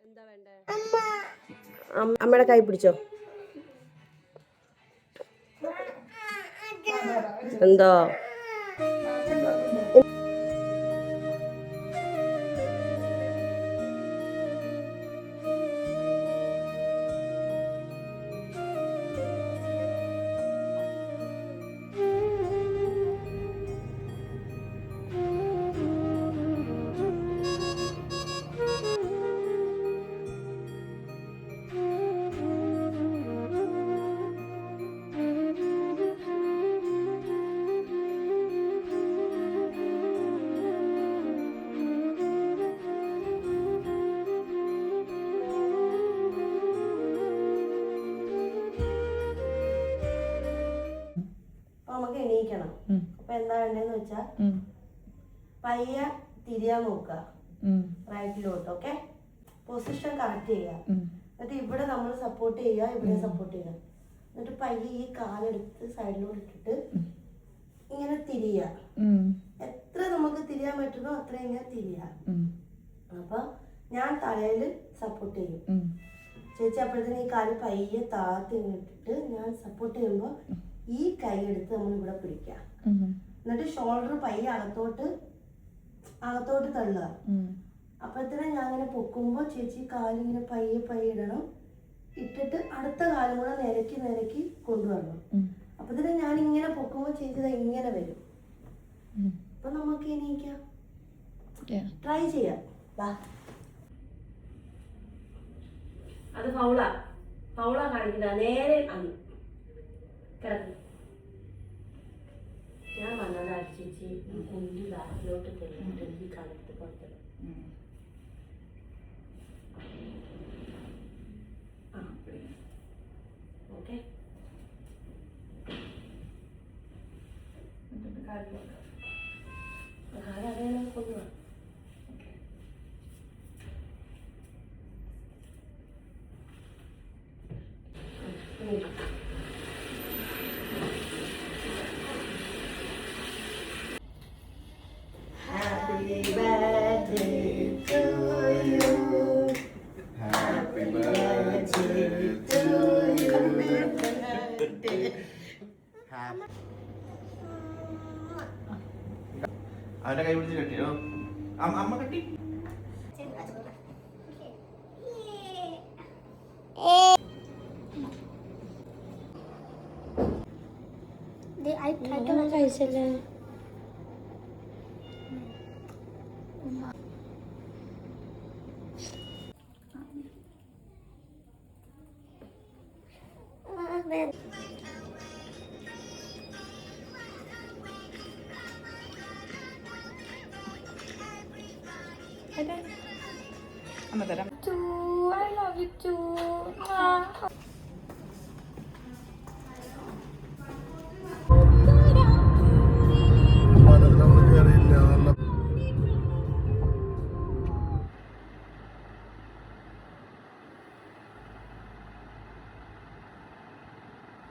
എന്താ വേണ്ടേ? അമ്മയുടെ കൈ പിടിച്ചോ. എന്തോ നമുക്ക് എണീക്കണം. അപ്പൊ എന്താ വേണ്ടതെന്ന് വെച്ചാ പയ്യെ തിരിയാൻ നോക്കുക റൈറ്റിലോട്ട്. ഓക്കെ, പൊസിഷൻ കറക്റ്റ് ചെയ്യുക. എന്നിട്ട് ഇവിടെ നമ്മൾ സപ്പോർട്ട് ചെയ്യുക, ഇവിടെ സപ്പോർട്ട് ചെയ്യുക. എന്നിട്ട് പയ്യെ ഈ കാലെടുത്ത് സൈഡിലോട്ട് ഇട്ടിട്ട് ഇങ്ങനെ തിരിയുക. എത്ര നമുക്ക് തിരിയാൻ പറ്റുന്നോ അത്ര ഇങ്ങനെ തിരിയുക. അപ്പൊ ഞാൻ തലയിൽ സപ്പോർട്ട് ചെയ്യും, ചേച്ചി അപ്പോഴത്തേന് ഈ കാല് പയ്യെ താത്തി ഇട്ടിട്ട് ഞാൻ സപ്പോർട്ട് ചെയ്യുമ്പോ ഈ കൈ എടുത്ത് നമ്മൾ ഇവിടെ പിടിക്കുക. എന്നിട്ട് ഷോൾഡർ പയ്യെ അകത്തോട്ട് തള്ളുക. അപ്പോഴത്തേനും ഞാൻ ഇങ്ങനെ പൊക്കുമ്പോ ചേച്ചി കാലിങ്ങനെ പയ്യെ ഇടണം. ഇട്ടിട്ട് അടുത്ത കാലം കൂടെ നിരക്കി കൊണ്ടുവരണം. അപ്പോഴത്തേനും ഞാൻ ഇങ്ങനെ പൊക്കുമ്പോ ചേച്ചി ഇങ്ങനെ വരും. അപ്പൊ നമുക്ക് എണീക്കാം, ട്രൈ ചെയ്യാം. അത് ഫൗളാ കാണിക്കില്ല, നേരെ കിടക്കും. ഞാൻ വന്നതാണ് ചേച്ചി ഈ കുണ്ടി ബാക്കിലോട്ട് തെളിഞ്ഞിട്ട് ഈ കളത്ത് പുറത്തിടും. ഓക്കെ, കാലറിയാൻ കൊണ്ടുപോവാ. Happy birthday to you. Happy birthday to you. അവന്റെ കൈ പിടിച്ച് കെട്ടിയോ? അമ്മ കെട്ടി. കഴിച്ചല്ലേ. I love you too.